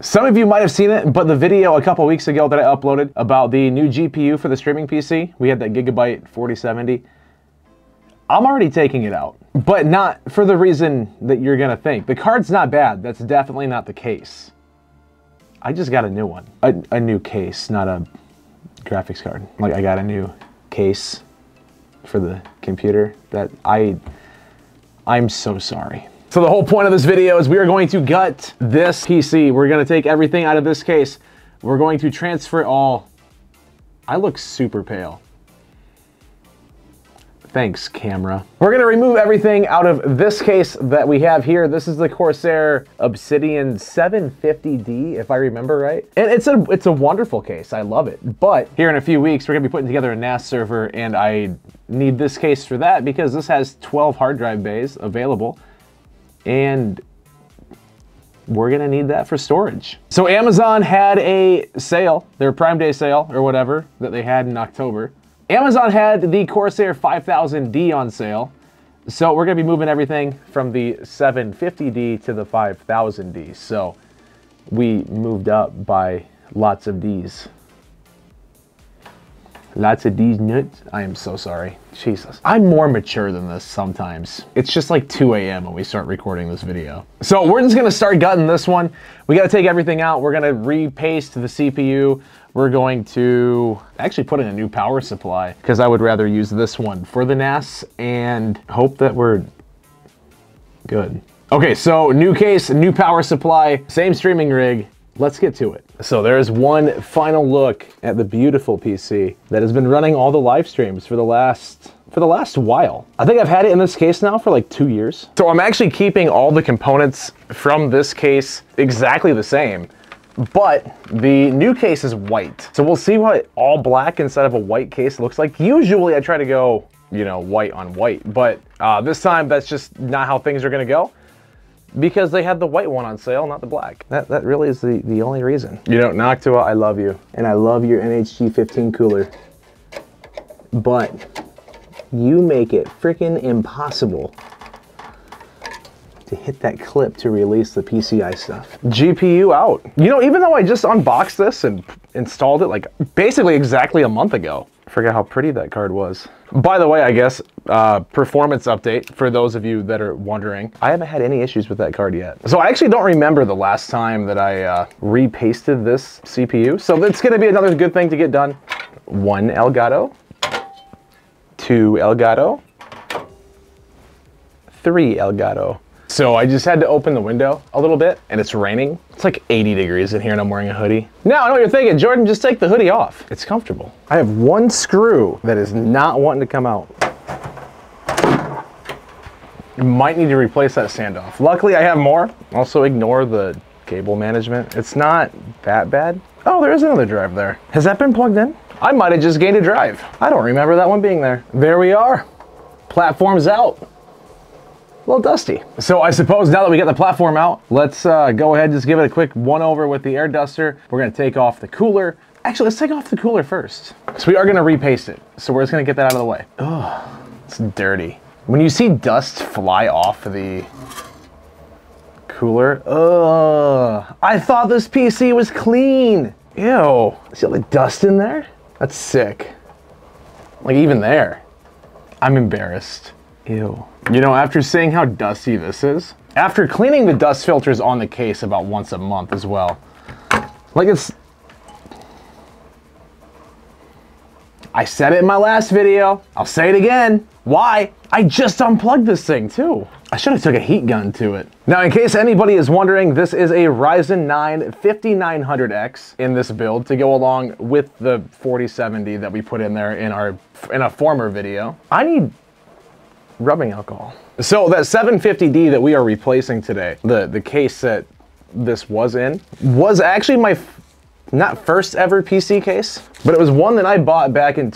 Some of you might have seen it, but the video a couple weeks ago that I uploaded about the new GPU for the streaming PC, we had that Gigabyte 4070. I'm already taking it out, but not for the reason that you're gonna think. The card's not bad, that's definitely not the case. I just got a new one. A new case, not a graphics card. Like, I got a new case for the computer that I'm so sorry. So the whole point of this video is we are going to gut this PC. We're gonna take everything out of this case. We're going to transfer it all. I look super pale. Thanks, camera. We're gonna remove everything out of this case that we have here. This is the Corsair Obsidian 750D, if I remember right. And it's a wonderful case, I love it. But here in a few weeks, we're gonna be putting together a NAS server, and I need this case for that because this has 12 hard drive bays available, and we're gonna need that for storage. So Amazon had a sale, their Prime Day sale or whatever that they had in October. Amazon had the Corsair 5000D on sale, so we're gonna be moving everything from the 750D to the 5000D. So we moved up by lots of Ds. Lots of D's nuts. I am so sorry. Jesus. I'm more mature than this sometimes. It's just like 2 a.m. when we start recording this video. So we're just gonna start gutting this one. We gotta take everything out. We're gonna repaste the CPU. We're going to actually put in a new power supply because I would rather use this one for the NAS and hope that we're good. Okay, so new case, new power supply, same streaming rig. Let's get to it. So there's one final look at the beautiful PC that has been running all the live streams for the last while. I think I've had it in this case now for like 2 years. So I'm actually keeping all the components from this case exactly the same, but the new case is white. So we'll see what all black instead of a white case looks like. Usually I try to go, you know, white on white, but this time that's just not how things are gonna go, because they had the white one on sale, not the black. That really is the only reason. You know, Noctua, I love you. And I love your NHG 15 cooler. But you make it freaking impossible to hit that clip to release the PCI stuff. GPU out. You know, even though I just unboxed this and installed it like basically exactly a month ago. I forgot how pretty that card was. By the way, I guess, performance update for those of you that are wondering. I haven't had any issues with that card yet. So I actually don't remember the last time that I repasted this CPU. So it's gonna be another good thing to get done. 1 Elgato, 2 Elgato, 3 Elgato. So I just had to open the window a little bit and it's raining. It's like 80 degrees in here and I'm wearing a hoodie. Now I know what you're thinking, Jordan, just take the hoodie off. It's comfortable. I have one screw that is not wanting to come out. You might need to replace that standoff. Luckily I have more. Also ignore the cable management. It's not that bad. Oh, there is another drive there. Has that been plugged in? I might have just gained a drive. I don't remember that one being there. There we are. Platform's out. A little dusty. So I suppose now that we got the platform out, let's go ahead and just give it a quick one over with the air duster. We're gonna take off the cooler. Actually, let's take off the cooler first. So we are gonna repaste it. So we're just gonna get that out of the way. Oh, it's dirty. When you see dust fly off the cooler, I thought this PC was clean. Ew, see all the dust in there? That's sick. Like even there, I'm embarrassed. Ew. You know, after seeing how dusty this is, after cleaning the dust filters on the case about once a month as well, like I said it in my last video, I'll say it again. Why? I just unplugged this thing too. I should have took a heat gun to it. Now, in case anybody is wondering, this is a Ryzen 9 5900X in this build to go along with the 4070 that we put in there in a former video. I need rubbing alcohol. So that 750D that we are replacing today, the case that this was in, was actually my not first ever PC case, but it was one that I bought back in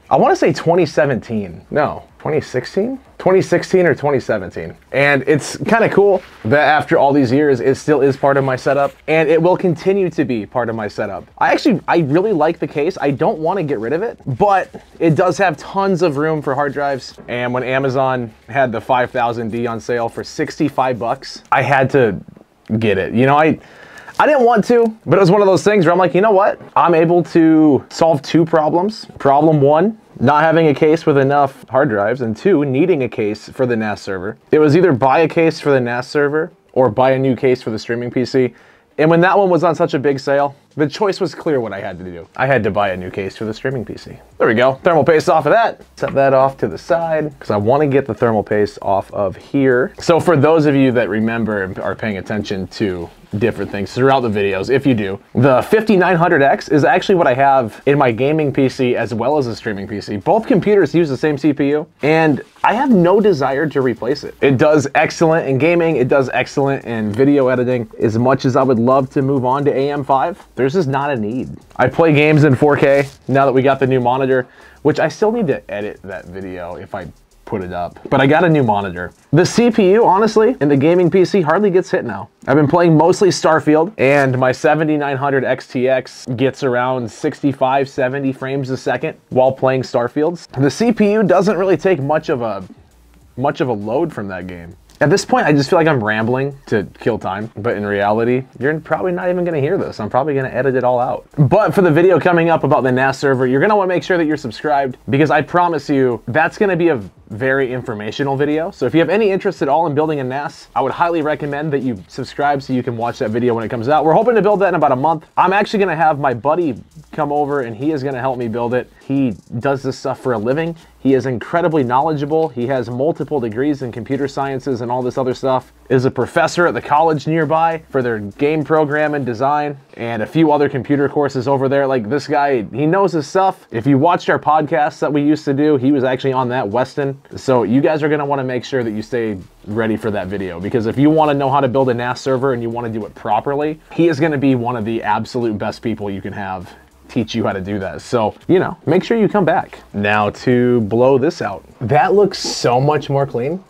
I want to say 2017. No, 2016? 2016 or 2017. And it's kind of cool that after all these years, it still is part of my setup, and it will continue to be part of my setup. I really like the case. I don't want to get rid of it, but it does have tons of room for hard drives. And when Amazon had the 5000D on sale for 65 bucks, I had to get it. You know, I didn't want to, but it was one of those things where I'm like, you know what? I'm able to solve two problems. Problem one, not having a case with enough hard drives, and two, needing a case for the NAS server. It was either buy a case for the NAS server or buy a new case for the streaming PC. And when that one was on such a big sale, the choice was clear what I had to do. I had to buy a new case for the streaming PC. There we go, thermal paste off of that. Set that off to the side because I want to get the thermal paste off of here. So for those of you that remember and are paying attention to different things throughout the videos, if you do, the 5900X is actually what I have in my gaming PC as well as a streaming PC. Both computers use the same CPU, and I have no desire to replace it. It does excellent in gaming, it does excellent in video editing. As much as I would love to move on to AM5, there's just not a need. I play games in 4K now that we got the new monitor, which I still need to edit that video if I put it up, but I got a new monitor. The CPU, honestly, in the gaming PC hardly gets hit now. I've been playing mostly Starfield, and my 7900 XTX gets around 65, 70 frames a second while playing Starfields. The CPU doesn't really take much of a load from that game. At this point, I just feel like I'm rambling to kill time, but in reality, you're probably not even gonna hear this. I'm probably gonna edit it all out. But for the video coming up about the NAS server, you're gonna wanna make sure that you're subscribed, because I promise you, that's gonna be a very informational video. So if you have any interest at all in building a NAS, I would highly recommend that you subscribe so you can watch that video when it comes out. We're hoping to build that in about a month. I'm actually gonna have my buddy come over and he is gonna help me build it. He does this stuff for a living. He is incredibly knowledgeable. He has multiple degrees in computer sciences and all this other stuff. Is a professor at the college nearby for their game program and design, and a few other computer courses over there. Like, this guy, he knows his stuff. If you watched our podcasts that we used to do, he was actually on that, Weston. So you guys are gonna wanna make sure that you stay ready for that video, because if you wanna know how to build a NAS server and you wanna do it properly, he is gonna be one of the absolute best people you can have teach you how to do that. So, you know, make sure you come back. Now to blow this out. That looks so much more clean.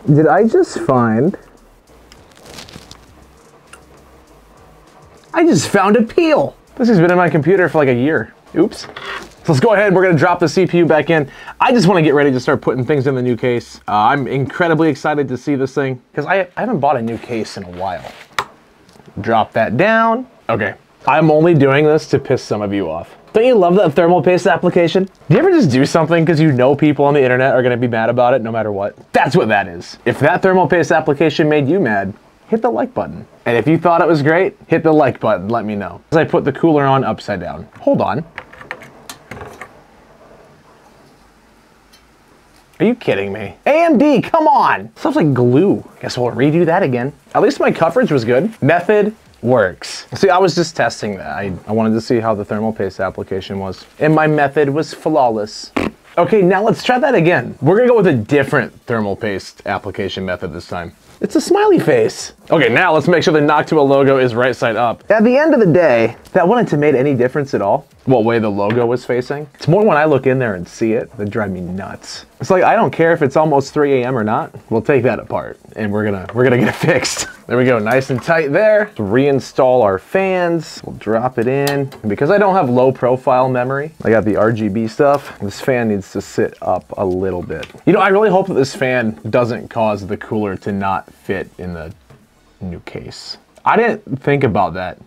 Did I just find... I just found a peel. This has been in my computer for like a year. Oops. So let's go ahead, we're gonna drop the CPU back in. I just wanna get ready to start putting things in the new case. I'm incredibly excited to see this thing, because I haven't bought a new case in a while. Drop that down. Okay, I'm only doing this to piss some of you off. Don't you love that thermal paste application? Do you ever just do something because you know people on the internet are gonna be mad about it no matter what? That's what that is. If that thermal paste application made you mad, hit the like button. And if you thought it was great, hit the like button, let me know. As I put the cooler on upside down. Hold on. Are you kidding me? AMD, come on! Stuff's like glue. Guess we'll redo that again. At least my coverage was good. Method works. See, I was just testing that. I wanted to see how the thermal paste application was. And my method was flawless. Okay, now let's try that again. We're gonna go with a different thermal paste application method this time. It's a smiley face. Okay, now let's make sure the Noctua logo is right side up. At the end of the day, that wouldn't have made any difference at all, what way the logo was facing. It's more when I look in there and see it that drive me nuts. It's like, I don't care if it's almost 3 a.m. or not. We'll take that apart and we're gonna get it fixed. There we go, nice and tight there. Let's reinstall our fans. We'll drop it in. And because I don't have low profile memory, I got the RGB stuff. This fan needs to sit up a little bit. You know, I really hope that this fan doesn't cause the cooler to not fit in the new case. I didn't think about that.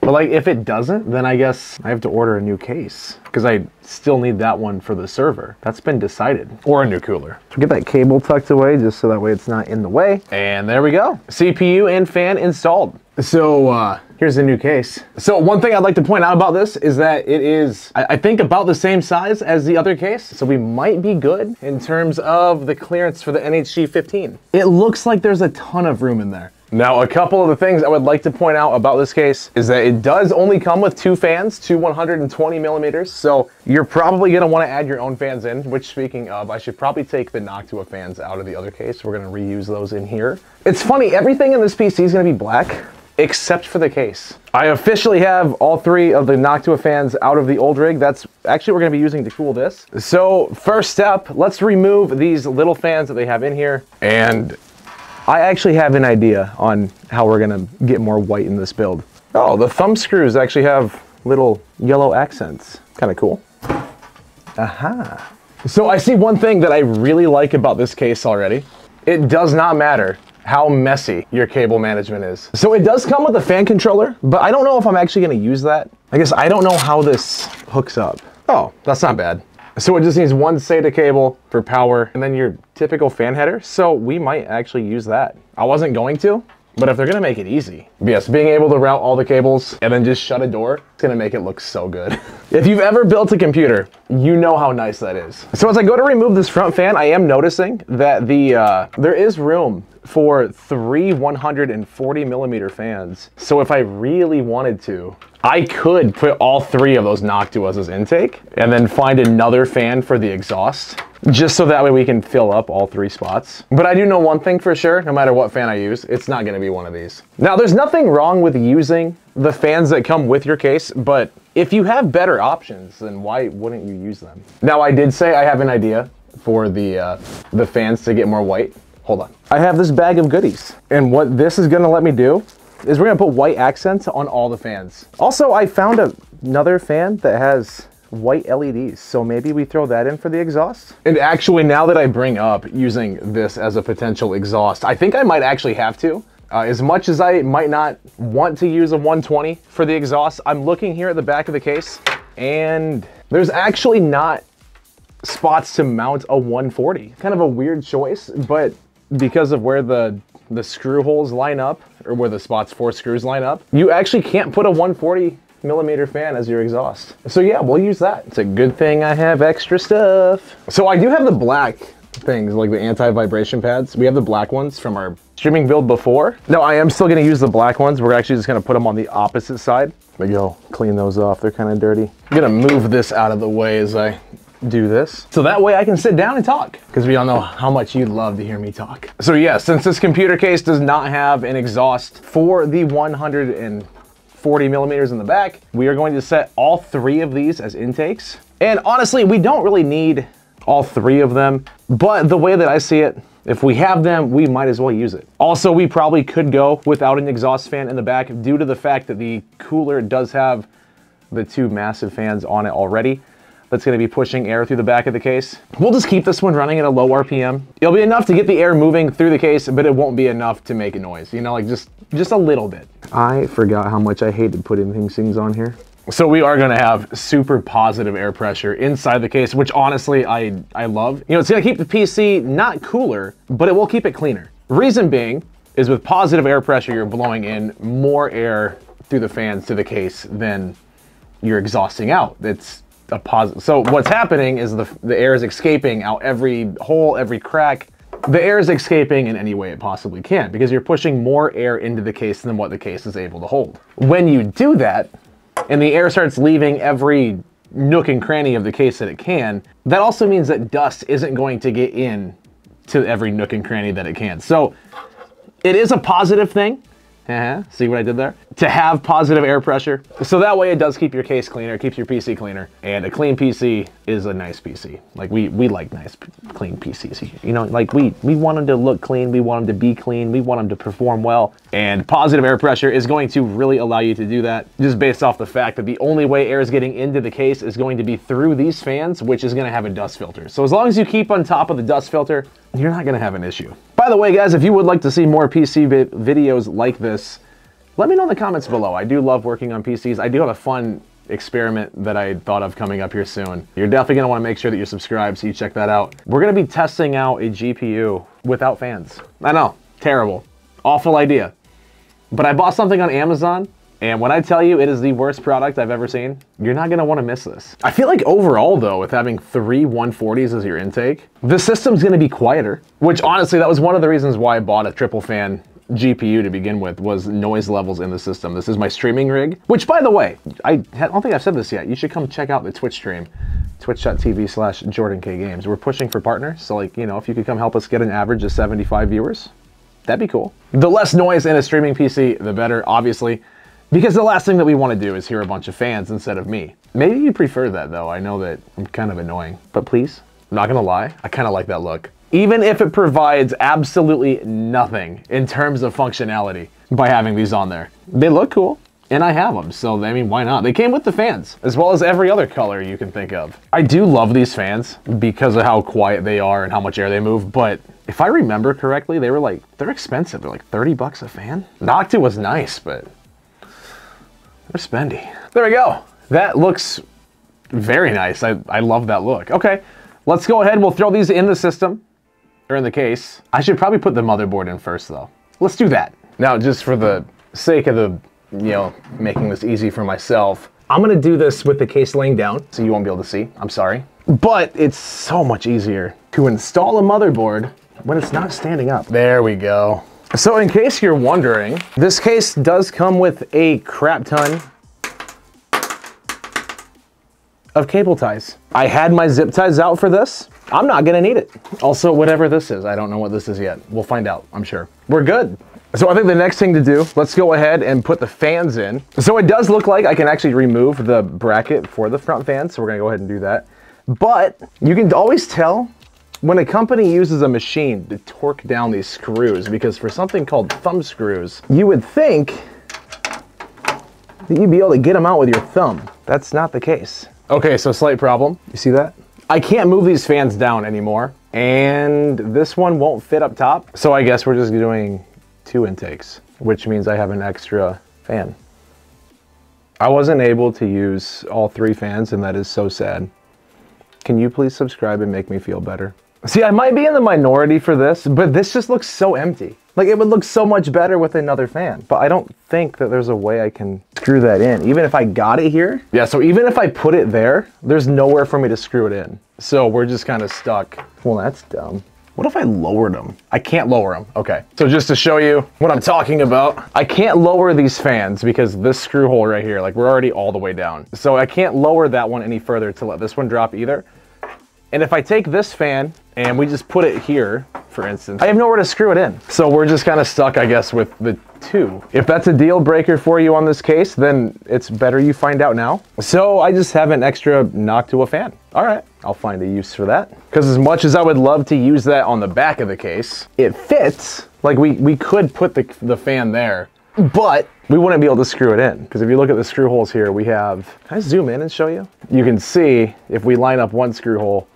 But like, if it doesn't, then I guess I have to order a new case, because I still need that one for the server. That's been decided. Or a new cooler. So get that cable tucked away just so that way it's not in the way. And there we go. CPU and fan installed. So here's the new case. So one thing I'd like to point out about this is that it is, I think, about the same size as the other case. So we might be good in terms of the clearance for the NHG 15. It looks like there's a ton of room in there. Now, a couple of the things I would like to point out about this case is that it does only come with 2 fans, 2 120 millimeters. So you're probably gonna wanna add your own fans in, which, speaking of, I should probably take the Noctua fans out of the other case. We're gonna reuse those in here. It's funny, everything in this PC is gonna be black, except for the case. I officially have all 3 of the Noctua fans out of the old rig. That's actually what we're gonna be using to cool this. So first step, let's remove these little fans that they have in here. And I actually have an idea on how we're gonna get more white in this build. Oh, the thumb screws actually have little yellow accents. Kind of cool. Aha. So I see one thing that I really like about this case already. It does not matter how messy your cable management is. So it does come with a fan controller, but I don't know if I'm actually gonna use that. I guess I don't know how this hooks up. Oh, that's not bad. So it just needs one SATA cable for power and then your typical fan header. So we might actually use that. I wasn't going to, but if they're gonna make it easy. But yes, being able to route all the cables and then just shut a door, it's gonna make it look so good. If you've ever built a computer, you know how nice that is. So as I go to remove this front fan, I am noticing that there is room for 3 140 millimeter fans. So if I really wanted to, I could put all 3 of those Noctuas as intake and then find another fan for the exhaust, just so that way we can fill up all 3 spots. But I do know one thing for sure, no matter what fan I use, it's not gonna be one of these. Now, there's nothing wrong with using the fans that come with your case, but if you have better options, then why wouldn't you use them? Now, I did say I have an idea for the fans to get more white. Hold on. I have this bag of goodies, and what this is gonna let me do is we're gonna put white accents on all the fans. Also, I found another fan that has white LEDs, so maybe we throw that in for the exhaust. And actually, now that I bring up using this as a potential exhaust, I think I might actually have to. As much as I might not want to use a 120 for the exhaust, I'm looking here at the back of the case, and there's actually not spots to mount a 140. Kind of a weird choice, but because of where the screw holes line up, or where the spots for screws line up, you actually can't put a 140 millimeter fan as your exhaust. So yeah, we'll use that. It's a good thing I have extra stuff. So I do have the black things, like the anti-vibration pads. We have the black ones from our streaming build before. No, I am still gonna use the black ones. We're actually just gonna put them on the opposite side. Let me go clean those off. They're kind of dirty. I'm gonna move this out of the way as I do this, so that way I can sit down and talk, because we all know how much you'd love to hear me talk. So yeah, since this computer case does not have an exhaust for the 140 millimeters in the back, we are going to set all 3 of these as intakes. And honestly, we don't really need all 3 of them, but the way that I see it, if we have them, we might as well use it. Also, we probably could go without an exhaust fan in the back due to the fact that the cooler does have the 2 massive fans on it already. That's gonna be pushing air through the back of the case. We'll just keep this one running at a low RPM. It'll be enough to get the air moving through the case, but it won't be enough to make a noise. You know, like just a little bit. I forgot how much I hated putting things on here. So we are gonna have super positive air pressure inside the case, which honestly, I love. You know, it's gonna keep the PC not cooler, but it will keep it cleaner. Reason being is with positive air pressure, you're blowing in more air through the fans to the case than you're exhausting out. It's a positive. So what's happening is the air is escaping out every hole, every crack. The air is escaping in any way it possibly can, because you're pushing more air into the case than what the case is able to hold. When you do that, and the air starts leaving every nook and cranny of the case that it can, that also means that dust isn't going to get in to every nook and cranny that it can. So it is a positive thing. See what I did there? To have positive air pressure. So that way it does keep your case cleaner, keeps your PC cleaner. And a clean PC is a nice PC. Like we like nice, clean PCs. You know, like we want them to look clean, we want them to be clean, we want them to perform well. And positive air pressure is going to really allow you to do that, just based off the fact that the only way air is getting into the case is going to be through these fans, which is gonna have a dust filter. So as long as you keep on top of the dust filter, you're not gonna have an issue. By the way, guys, if you would like to see more PC videos like this, let me know in the comments below. I do love working on PCs. I do have a fun experiment that I thought of coming up here soon. You're definitely gonna wanna make sure that you're subscribed, so you check that out. We're gonna be testing out a GPU without fans. I know, terrible, awful idea. But I bought something on Amazon, and when I tell you it is the worst product I've ever seen, you're not gonna wanna miss this. I feel like overall though, with having 3 140s as your intake, the system's gonna be quieter, which honestly, that was one of the reasons why I bought a triple fan GPU to begin with, was noise levels in the system. This is my streaming rig, which by the way, I don't think I've said this yet. You should come check out the Twitch stream, twitch.tv/JordanK Games. We're pushing for partners, so like, you know, if you could come help us get an average of 75 viewers, that'd be cool. The less noise in a streaming PC, the better, obviously, because the last thing that we want to do is hear a bunch of fans instead of me. Maybe you prefer that though. I know that I'm kind of annoying, but please, I'm not gonna lie, I kind of like that look. Even if it provides absolutely nothing in terms of functionality by having these on there. They look cool. and I have them, so I mean, why not? They came with the fans, as well as every other color you can think of. I do love these fans because of how quiet they are and how much air they move, but if I remember correctly, they're expensive. They're like 30 bucks a fan. Noctua was nice, but they're spendy. There we go. That looks very nice. I love that look. Okay, let's go ahead. We'll throw these in the system, or in the case. I should probably put the motherboard in first, though. Let's do that. Now, just for the sake of the, making this easy for myself, I'm gonna do this with the case laying down, so you won't be able to see. I'm sorry. But it's so much easier to install a motherboard when it's not standing up. There we go. So in case you're wondering, this case does come with a crap ton of cable ties. I had my zip ties out for this. I'm not gonna need it. Also, whatever this is, I don't know what this is yet. We'll find out, I'm sure. We're good. So I think the next thing to do, let's go ahead and put the fans in. So it does look like I can actually remove the bracket for the front fan, so we're gonna go ahead and do that. But you can always tell when a company uses a machine to torque down these screws, because for something called thumb screws, you would think that you'd be able to get them out with your thumb. That's not the case. Okay, so slight problem. You see that? I can't move these fans down anymore, and this one won't fit up top. So I guess we're just doing 2 intakes, which means I have an extra fan. I wasn't able to use all 3 fans, and that is so sad. Can you please subscribe and make me feel better? See, I might be in the minority for this, but this just looks so empty. Like, it would look so much better with another fan, but I don't think that there's a way I can screw that in, even if I got it here. Yeah, so even if I put it there, there's nowhere for me to screw it in. So we're just kind of stuck. Well, that's dumb. What if I lowered them? I can't lower them. Okay, so just to show you what I'm talking about, I can't lower these fans because this screw hole right here, like, we're already all the way down. So I can't lower that one any further to let this one drop either. And if I take this fan and we just put it here, for instance, I have nowhere to screw it in. So we're just kind of stuck, I guess, with the 2. If that's a deal breaker for you on this case, then it's better you find out now. So I just have an extra Noctua fan. All right, I'll find a use for that. Because as much as I would love to use that on the back of the case, it fits. Like, we could put the fan there, but we wouldn't be able to screw it in. Because if you look at the screw holes here, we have, can I zoom in and show you? You can see if we line up one screw hole,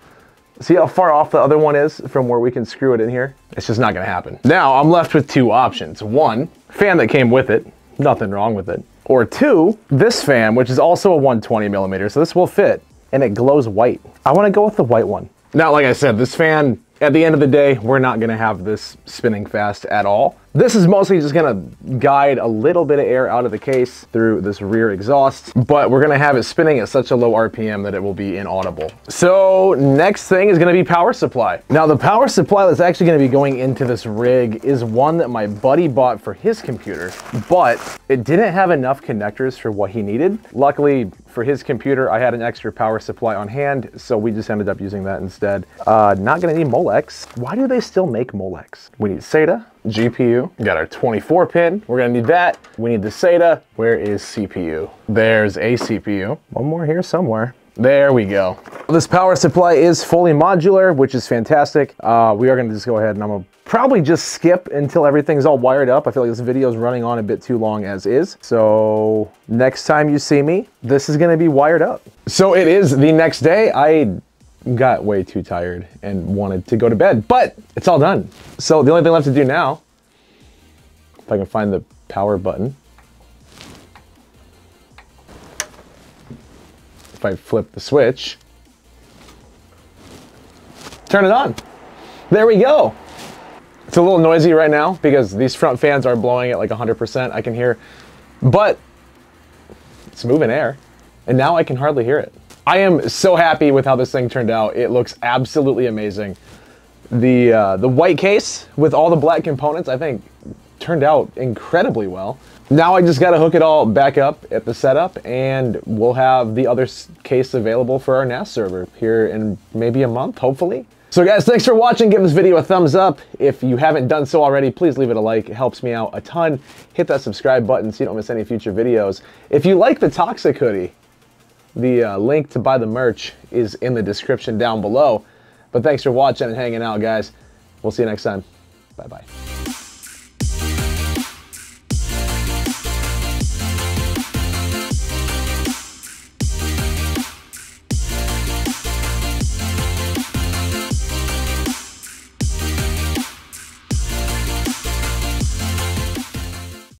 see how far off the other one is from where we can screw it in here? It's just not gonna happen. Now I'm left with 2 options. 1, fan that came with it, nothing wrong with it. Or 2, this fan, which is also a 120 millimeter, so this will fit, and it glows white. I wanna go with the white one. Now, like I said, this fan, at the end of the day, we're not gonna have this spinning fast at all. This is mostly just gonna guide a little bit of air out of the case through this rear exhaust, but we're gonna have it spinning at such a low RPM that it will be inaudible. So next thing is gonna be power supply. Now the power supply that's actually gonna be going into this rig is one that my buddy bought for his computer, but it didn't have enough connectors for what he needed. Luckily for his computer, I had an extra power supply on hand, so we just ended up using that instead. Not gonna need Molex. Why do they still make Molex? We need SATA, GPU, we got our 24 pin, we're gonna need that. We need the SATA. Where is CPU? There's a CPU. One more here somewhere. There we go. This power supply is fully modular, which is fantastic. We are gonna just go ahead and I'm gonna probably just skip until everything's all wired up. I feel like this video is running on a bit too long as is. So next time you see me, this is gonna be wired up. So it is the next day. I got way too tired and wanted to go to bed, but it's all done. So the only thing left to do now, if I can find the power button. If I flip the switch, turn it on. There we go. It's a little noisy right now because these front fans are blowing at like 100%, I can hear, but it's moving air and now I can hardly hear it. I am so happy with how this thing turned out. It looks absolutely amazing. The white case with all the black components, I think, turned out incredibly well. Now I just got to hook it all back up at the setup and we'll have the other case available for our NAS server here in maybe a month, hopefully. So guys, thanks for watching. Give this video a thumbs up. If you haven't done so already, please leave it a like. It helps me out a ton. Hit that subscribe button so you don't miss any future videos. If you like the Toxic hoodie, the link to buy the merch is in the description down below. But thanks for watching and hanging out, guys. We'll see you next time. Bye-bye.